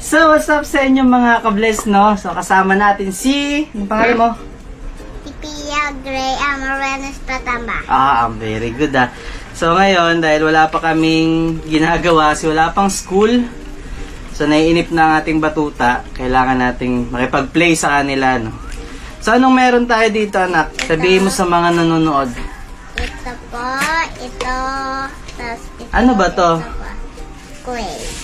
So, what's up sa inyo mga ka-bless, no? So, kasama natin si... Anong pangalan mo? Si Pia Gray Amarenes Patamba. Very good So, ngayon, dahil wala pa kaming ginagawa, wala pang school, so, naiinip na ang ating batuta, kailangan nating makipag-play sa kanila, no? So, anong meron tayo dito, anak? Sabihin mo sa mga nanonood. Ito po, ito, tas ito. Ano ba to? Ito po. Clay.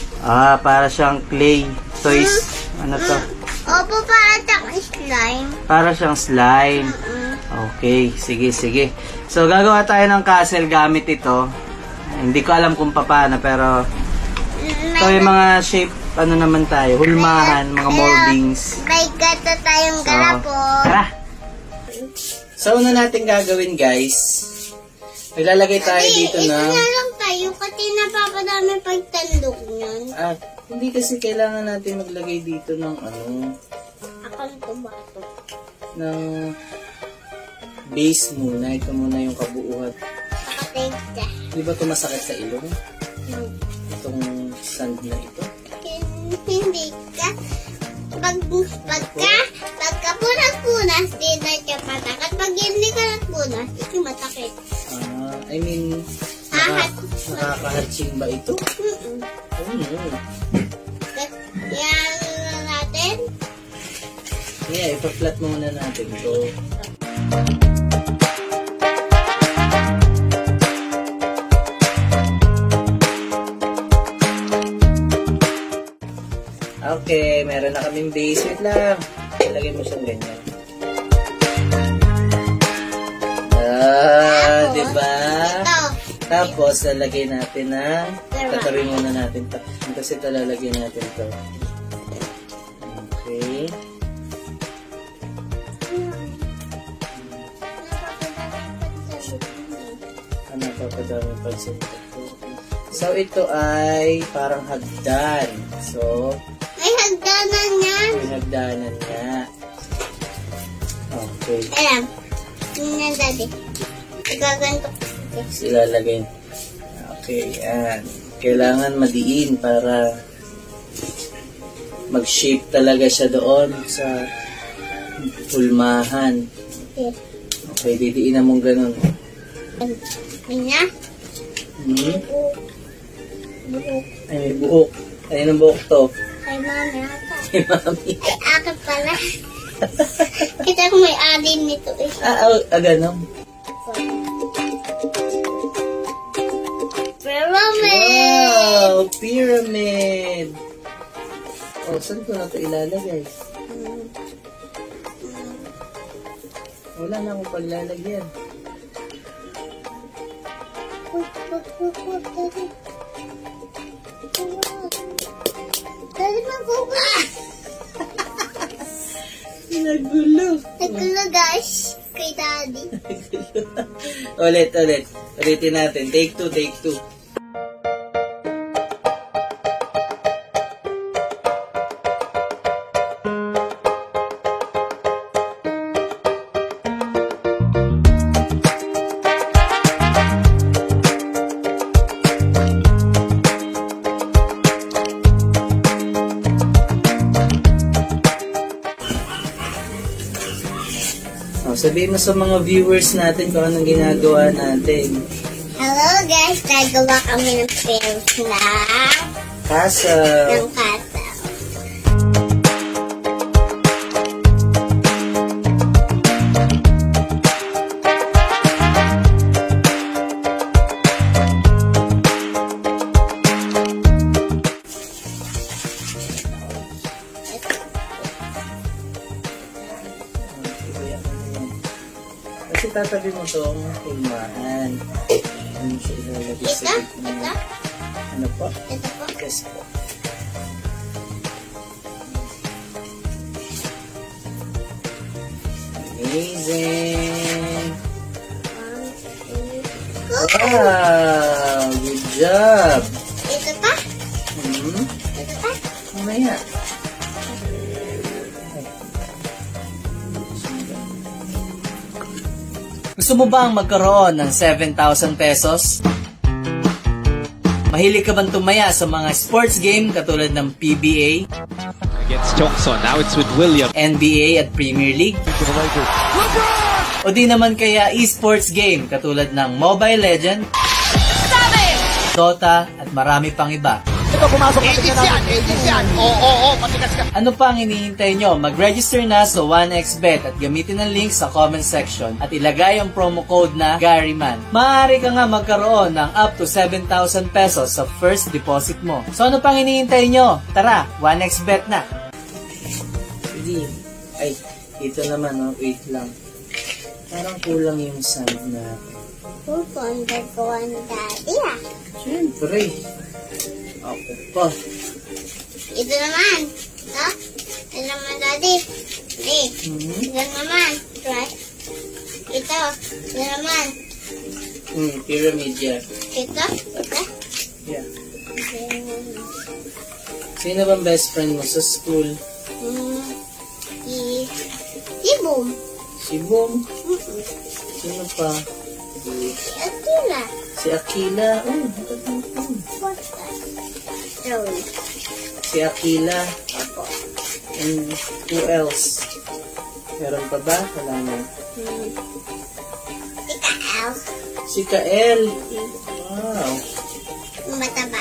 Para siyang clay toys. Ano to? Opo, para siyang slime. Para siyang slime. Okay, sige. So, gagawa tayo ng castle gamit ito. Hindi ko alam kung paano, pero ito yung mga shape, ano naman tayo, hulmahan, mga moldings. May gato tayong garapon. Tara! So, una natin gagawin, guys, maglalagay tayo dito ito na... na lang tayo kasi napapadami pagtandok niyan. Hindi kasi kailangan natin maglagay dito ng Akala ko ba ito? ng base muna. Ito muna yung kabuuan. Nakatagda. Di ba ito masakit sa ilong? Itong sand na ito? Hindi ka. Pagka punas-punas, di na siya patak. At pag hindi ka nagpunas, ito matakit. I mean, nakakahatsing ba ito? Yan natin. Yeah, ipa-flat muna natin ito. Okay, meron na kaming base. Wait lang. Ilagay mo siyang ganyan. Diba? Tapos, lalagay natin ng... Tatabi muna natin ito. Kasi ito lalagay natin ito. Okay. Napapadaming pansin ito. So, ito ay parang hagdan. So, may hagdanan niya. May hagdanan niya. Okay. Alam. Tingnan dati. Gaganto. Ilalagay. Okay, yan. Kailangan madiin para mag-shape talaga siya doon sa hulmahan. Okay, didiinan mong ganun. Niya? Buhok. Ay, may buhok. Ay, ng buhok to? Kay mami ata. Kay mami. Akin pala. Kita ko may alin nito eh. Ganun. Pyramid! Wow! Pyramid! Saan ko na ito ilalagay? Wala na akong paglalagyan. Dali maguba! Nagulo! Nagulo guys! Kay daddy. Ulit. Ulitin natin. Take two. Sabihin mo sa mga viewers natin kung anong ginagawa natin. Hello guys! Nagawa kami ng pills na Castle. ng castle. Kasi tatabi mo itong hulmahan. Ano siya ilalagay sa gitna? Ito? Ano po? Ito po? Yes po. Amazing! Wow! Good job! Ito pa? Ito pa? Mamaya. Gusto mo bang magkaroon ng 7,000 pesos? Mahilig ka bang tumaya sa mga sports game katulad ng PBA, Against Johnson. Now it's with William. NBA at Premier League? O di naman kaya esports game katulad ng Mobile Legends, Dota at marami pang iba? Ano pa ang hinihintay nyo? Mag-register na sa 1xBet at gamitin ang link sa comment section at ilagay ang promo code na GaryMan. Maaari ka nga magkaroon ng up to 7,000 pesos sa first deposit mo. So ano pang hinihintay nyo? Tara, 1xBet na! Ay, dito naman, oh, wait lang. Parang kulang yung sound na. Pupunta ko ang daddy ah. Siyempre. Okay pa. Ito naman. Ha? Ito naman daddy. Ito naman. Right? Ito naman. Pyramid, yeah. Ito? Yeah. Sino bang best friend mo sa school? Si Boom. Si Boom? Sino pa? Si Akila. Si Akila. Oh, What's that? Sorry. si Akila. And who else? Meron pa ba? Wala na. Si Kael. Wow. Mataba.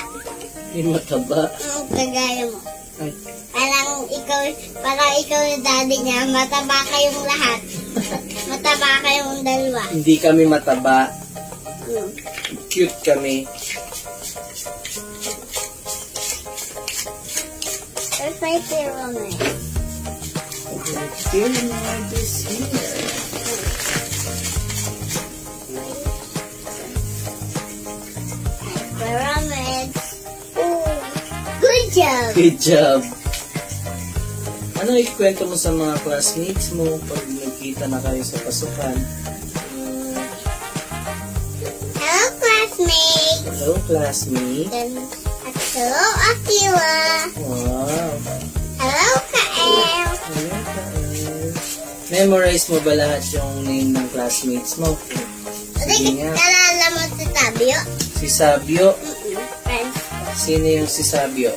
Yung mataba. Kagaya mo. Ay. Parang ikaw yung daddy niya, mataba kayong lahat. Mataba kayong dalawa. Hindi kami mataba. Cute kami. There's my pyramid. Pyramid is here. Pyramid. Ooh. Good job. Good job. Ano ikwento mo sa mga classmates mo pag nagkita na kayo sa pasukan? Hello, classmates. Hello, classmate. Hello, Akila. Wow. Hello, Kael. Hello, Kael. Memorize mo ba lahat yung name ng classmates mo? Sige nga. Nalala mo si Sabio? Si Sabio? Friends. Sino yung si Sabio?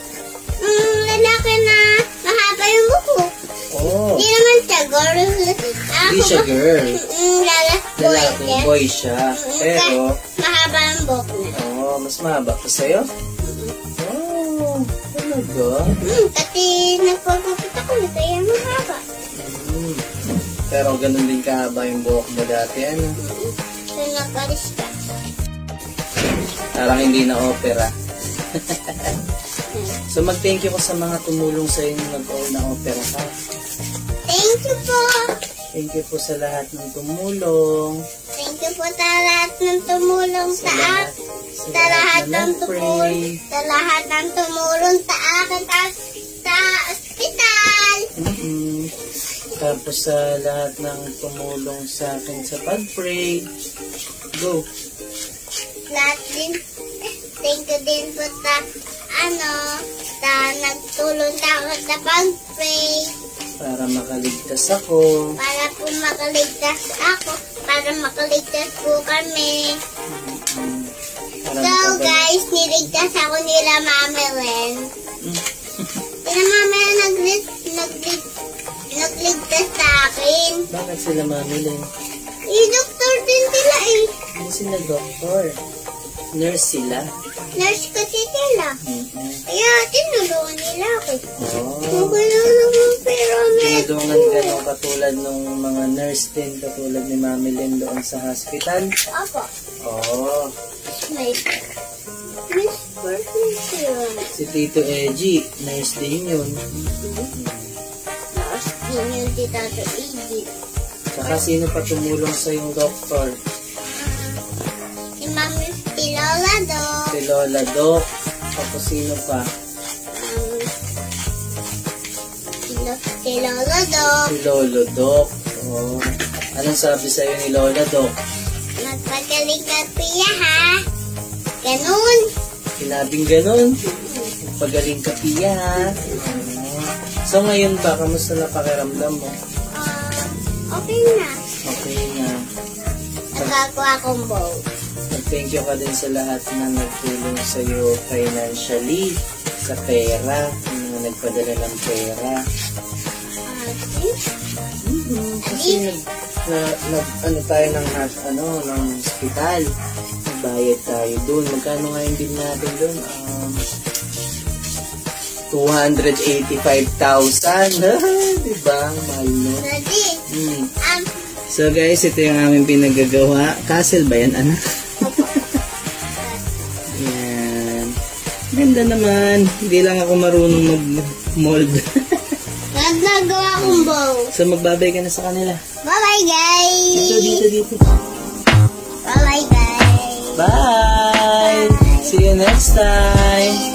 Lalaki na mahaba yung buko. Oh. Hindi naman siya girl. Hindi siya girl. Lalaki, boy siya. Pero, mahaba ang buhok niya. oh, mas mahaba pa sa'yo? Oh, talaga? Kasi nagpagupit ako na kaya mahaba. Pero ganun din kahaba yung buhok mo dati, ano? So nagkaris ka. Parang hindi na opera. So mag-thank you ko sa mga tumulong sa inyo nag-all na opera ka. Thank you po. Thank you po sa lahat ng tumulong. Thank you po sa lahat ng tumulong sa akin. Sa lahat ng tumulong. Sa lahat ng tumulong sa akin sa ospital. Tapos sa lahat ng tumulong sa akin sa pag-pray. Go. Lahat din. Thank you din po sa nagtulong sa ako sa pag-pray. Para makaligtas ako. Para po makaligtas ako. Para makaligtas po kami. So guys, niligtas ako nila Mami Len. Sila Mami Len nagligtas sa akin. Bakit sila Mami Len? Doktor din sila eh. Hindi sila doktor. Nurse sila. Nurse kasi sila. Kaya tinulungan nila ako. Oh. Tinulungan ka no, katulad ng mga nurse din, katulad ni Mami Len doon sa hospital? Opo. Oo. May Miss Person. Si Tito Eji, nurse din yun. Nurse din yun si Tato Iggy. Saka sino pa tumulong sa yung doktor? Si Mami, si Lola Doc. Si Lola Doc. Tapos sino pa? Si Lola Doc. Si Lolo Doc. Oh. Anong sabi sa'yo ni Lola Doc? Magpagaling ka, Pia, ha? Ganun. Sinabing ganun. Pagaling ka, Pia, ha? So ngayon ba, kamusta na pakiramdam mo? Okay na. Okay na. Nagkakuha akong bowl. mag-thank you ka din sa lahat na nagtulong sa'yo financially, sa pera, yung mga nagpadala ng pera. Kasi ano tayo ng hospital. Bayad tayo doon. Magkano nga yung bill natin doon? 285,000. Diba? Mahal no? So guys, ito yung aming pinagagawa. Castle ba yan, anak? Yan. Ganda naman. Hindi lang ako marunong mag-mold. Nagawa kong bow. So magbabay ka na sa kanila. Bye-bye, guys. Dito. Bye-bye, guys. Bye! See you next time!